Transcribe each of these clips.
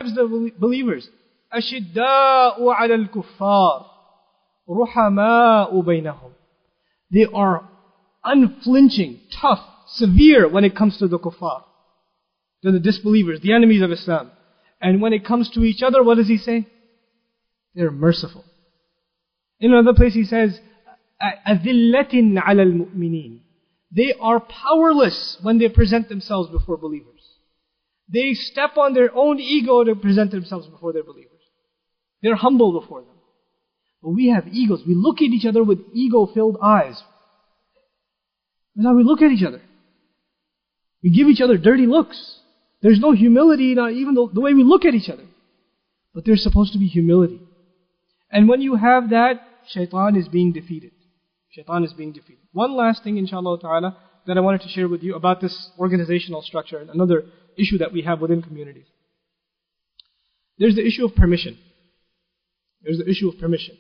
the believers. أَشِدَّاءُ عَلَى الْكُفَّارِ رُحَمَاءُ بَيْنَهُم. They are unflinching, tough, severe when it comes to the kuffar, to the disbelievers, the enemies of Islam. And when it comes to each other, what does he say? They're merciful. In another place he says, أَذِلَّةٍ عَلَى الْمُؤْمِنِينَ. They are powerless when they present themselves before believers. They step on their own ego to present themselves before their believers. They're humble before them. But we have egos. We look at each other with ego-filled eyes. That's how we look at each other. We give each other dirty looks. There's no humility in even the way we look at each other. But there's supposed to be humility. And when you have that, shaitan is being defeated. Shaitan is being defeated. One last thing, inshallah ta'ala, that I wanted to share with you about this organizational structure, and another issue that we have within communities. There's the issue of permission. There's the issue of permission.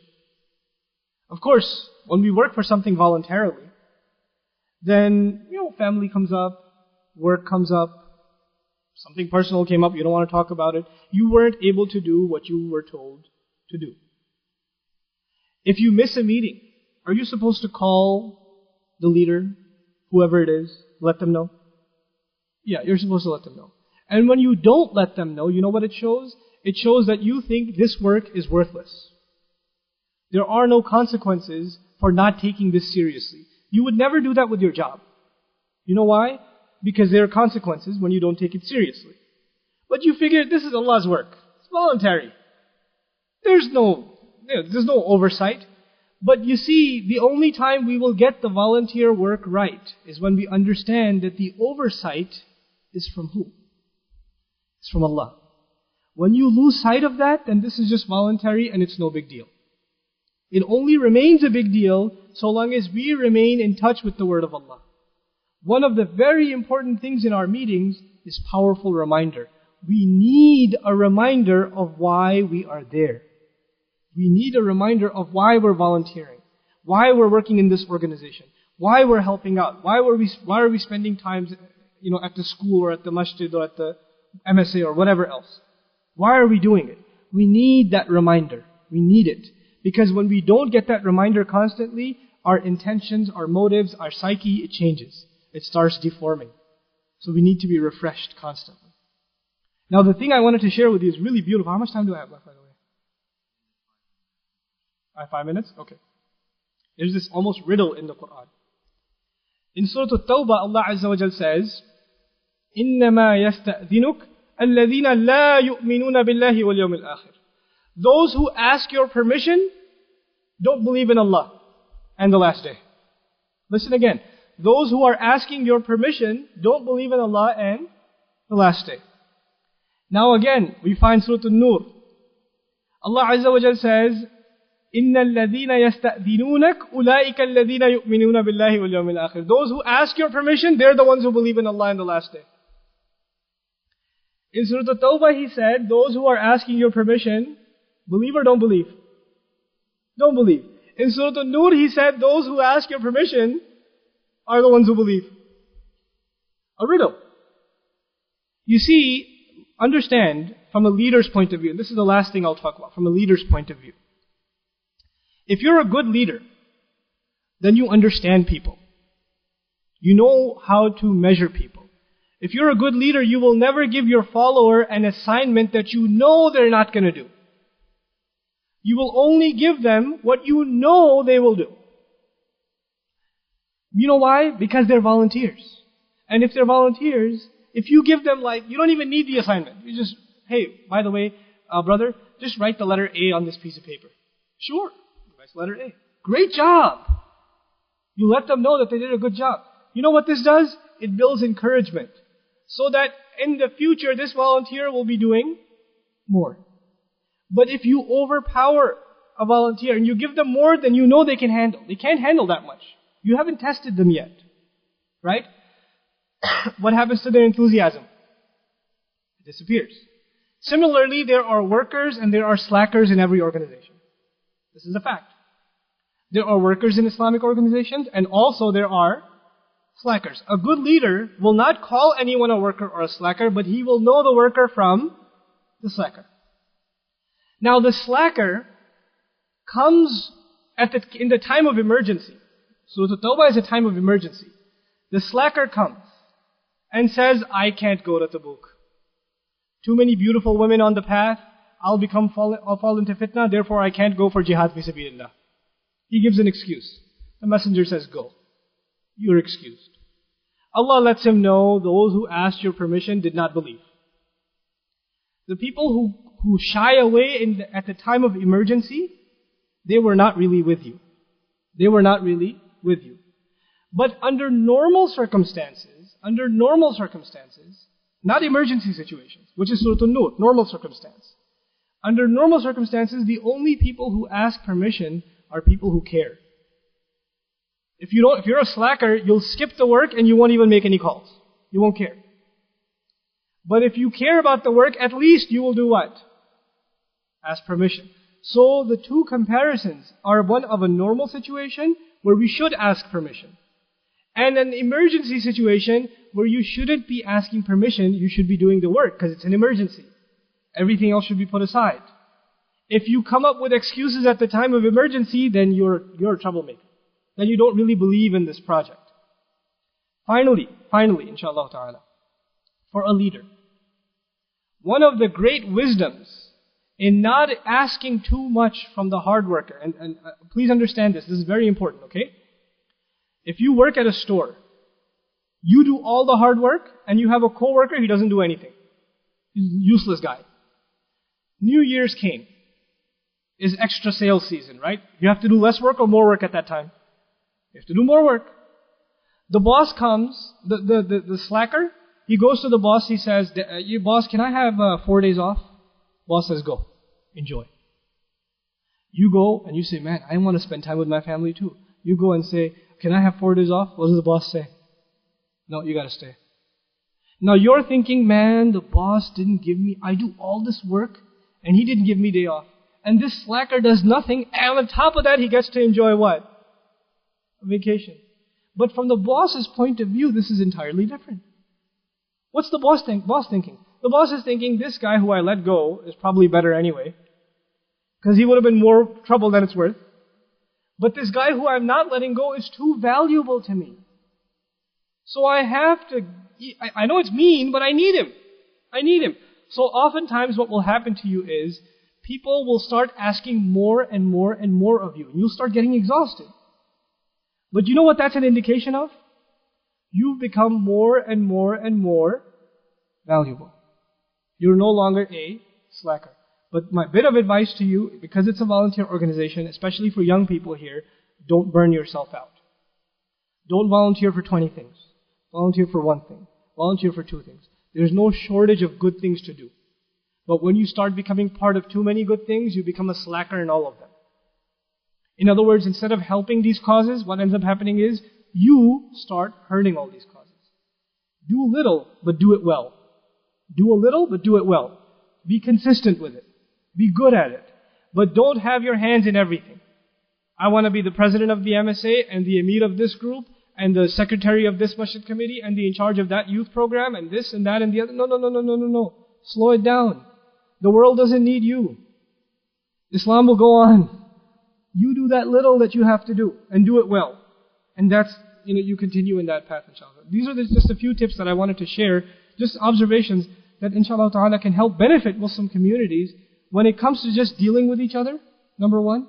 Of course, when we work for something voluntarily, then, family comes up, work comes up, something personal came up, you don't want to talk about it. You weren't able to do what you were told to do. If you miss a meeting, are you supposed to call the leader, whoever it is, let them know? Yeah, you're supposed to let them know. And when you don't let them know, you know what it shows? It shows that you think this work is worthless. There are no consequences for not taking this seriously. You would never do that with your job. You know why? Because there are consequences when you don't take it seriously. But you figure this is Allah's work. It's voluntary. There's no oversight. But you see, the only time we will get the volunteer work right is when we understand that the oversight is from who? It's from Allah. When you lose sight of that, then this is just voluntary and it's no big deal. It only remains a big deal so long as we remain in touch with the word of Allah. One of the very important things in our meetings is powerful reminder. We need a reminder of why we are there. We need a reminder of why we're volunteering, why we're working in this organization, why we're helping out, why are we spending time, at the school or at the Masjid or at the MSA or whatever else. Why are we doing it? We need that reminder. We need it. Because when we don't get that reminder constantly, our intentions, our motives, our psyche, it changes. It starts deforming. So we need to be refreshed constantly. Now the thing I wanted to share with you is really beautiful. How much time do I have left, by the way? I have 5 minutes? Okay. There's this almost riddle in the Quran. In Surah At-Tawbah, Allah Azza wa Jal says, إِنَّمَا يَسْتَأْذِنُكَ الَّذِينَ لَا يُؤْمِنُونَ بِاللَّهِ وَالْيَوْمِ الْآخِرِ. Those who ask your permission don't believe in Allah and the last day. Listen again. Those who are asking your permission don't believe in Allah and the last day. Now again, we find Surah An-Nur. Allah Azza wa Jal says, إِنَّ الَّذِينَ يَسْتَأْذِنُونَكَ أُولَٰئِكَ الَّذِينَ يُؤْمِنُونَ بِاللَّهِ وَالْيَوْمِ الْآخِرِ. Those who ask your permission, they're the ones who believe in Allah and the last day. In Surah At-Tawbah, He said, those who are asking your permission, believe or don't believe? Don't believe. In Surah An-Nur, He said, those who ask your permission are the ones who believe. A riddle. You see, understand from a leader's point of view, and this is the last thing I'll talk about, from a leader's point of view. If you're a good leader, then you understand people. You know how to measure people. If you're a good leader, you will never give your follower an assignment that you know they're not going to do. You will only give them what you know they will do. You know why? Because they're volunteers. And if they're volunteers, if you give them you don't even need the assignment. You just, hey, by the way, brother, just write the letter A on this piece of paper. Sure. Nice letter A. Great job. You let them know that they did a good job. You know what this does? It builds encouragement. So that in the future, this volunteer will be doing more. But if you overpower a volunteer and you give them more than you know they can handle, they can't handle that much. You haven't tested them yet. Right? What happens to their enthusiasm? It disappears. Similarly, there are workers and there are slackers in every organization. This is a fact. There are workers in Islamic organizations and also there are slackers. A good leader will not call anyone a worker or a slacker, but he will know the worker from The slacker. Now the slacker comes in the time of emergency. Surah At-Tawbah is a time of emergency. The slacker comes and says, I can't go to Tabuk. Too many beautiful women on the path. I'll fall into fitna, therefore I can't go for jihad fi sabilillah. He gives an excuse. The messenger says, go. You're excused. Allah lets him know those who asked your permission did not believe. The people who shy away at the time of emergency, they were not really with you. They were not really with you. But under normal circumstances, not emergency situations, which is Surah An-Nur, normal circumstance. Under normal circumstances, the only people who ask permission are people who care. If you're a slacker, you'll skip the work and you won't even make any calls. You won't care. But if you care about the work, at least you will do what? Ask permission. So the two comparisons are one of a normal situation where we should ask permission, and an emergency situation where you shouldn't be asking permission, you should be doing the work because it's an emergency. Everything else should be put aside. If you come up with excuses at the time of emergency, then you're a troublemaker. Then you don't really believe in this project. Finally, inshallah ta'ala, for a leader, one of the great wisdoms in not asking too much from the hard worker, and please understand this is very important, okay? If you work at a store, you do all the hard work, and you have a coworker, he doesn't do anything. He's a useless guy. New Year's came. Is extra sales season, right? You have to do less work or more work at that time? You have to do more work. The boss comes, the slacker, he goes to the boss, he says, boss, can I have 4 days off? Boss says, go. Enjoy. You go and you say, man, I want to spend time with my family too. You go and say, can I have 4 days off? What does the boss say? No, you got to stay. Now you're thinking, man, the boss didn't give me, I do all this work and he didn't give me day off. And this slacker does nothing, and on top of that he gets to enjoy what? A vacation. But from the boss's point of view, this is entirely different. What's the boss thinking? The boss is thinking, this guy who I let go is probably better anyway, because he would have been more trouble than it's worth. But this guy who I'm not letting go is too valuable to me. So I have to, I know it's mean, but I need him. I need him. So oftentimes what will happen to you is, people will start asking more and more and more of you, and you'll start getting exhausted. But you know what that's an indication of? You've become more and more and more valuable. You're no longer a slacker. But my bit of advice to you, because it's a volunteer organization, especially for young people here, don't burn yourself out. Don't volunteer for 20 things. Volunteer for one thing. Volunteer for 2 things. There's no shortage of good things to do. But when you start becoming part of too many good things, you become a slacker in all of them. In other words, instead of helping these causes, what ends up happening is, you start hurting all these causes. Do little, but do it well. Do a little, but do it well. Be consistent with it. Be good at it. But don't have your hands in everything. I want to be the president of the MSA, and the emir of this group, and the secretary of this Masjid committee, and the in charge of that youth program, and this and that and the other. No. Slow it down. The world doesn't need you. Islam will go on. You do that little that you have to do, and do it well. And that's, you continue in that path, inshallah. These are just a few tips that I wanted to share, just observations that inshallah ta'ala can help benefit Muslim communities when it comes to just dealing with each other, number one.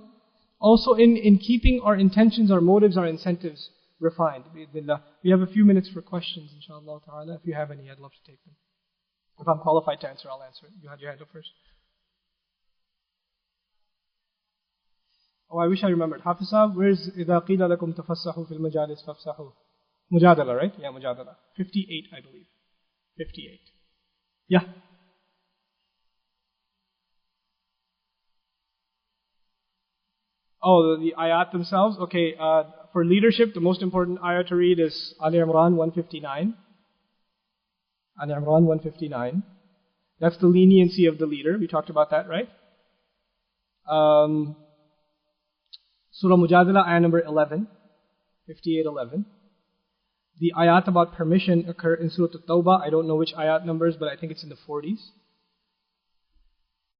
Also in keeping our intentions, our motives, our incentives refined. We have a few minutes for questions, inshallah ta'ala. If you have any, I'd love to take them. If I'm qualified to answer, I'll answer it. You had your hand up first. Oh, I wish I remembered. Hafiz Sahab, where's إِذَا قِيلَ لَكُمْ تَفَسَّحُوا فِي الْمَجَالِسِ فَافْسَحُوا? Mujadala, right? Yeah, Mujadala. 58, I believe. 58. Yeah. Oh, the ayat themselves? Okay, for leadership, the most important ayat to read is Ali Imran 159. Ali Imran 159. That's the leniency of the leader. We talked about that, right? Surah Mujadala, ayah number 11. 58:11. The ayat about permission occur in Surah At-Tawbah. I don't know which ayat numbers, but I think it's in the 40s.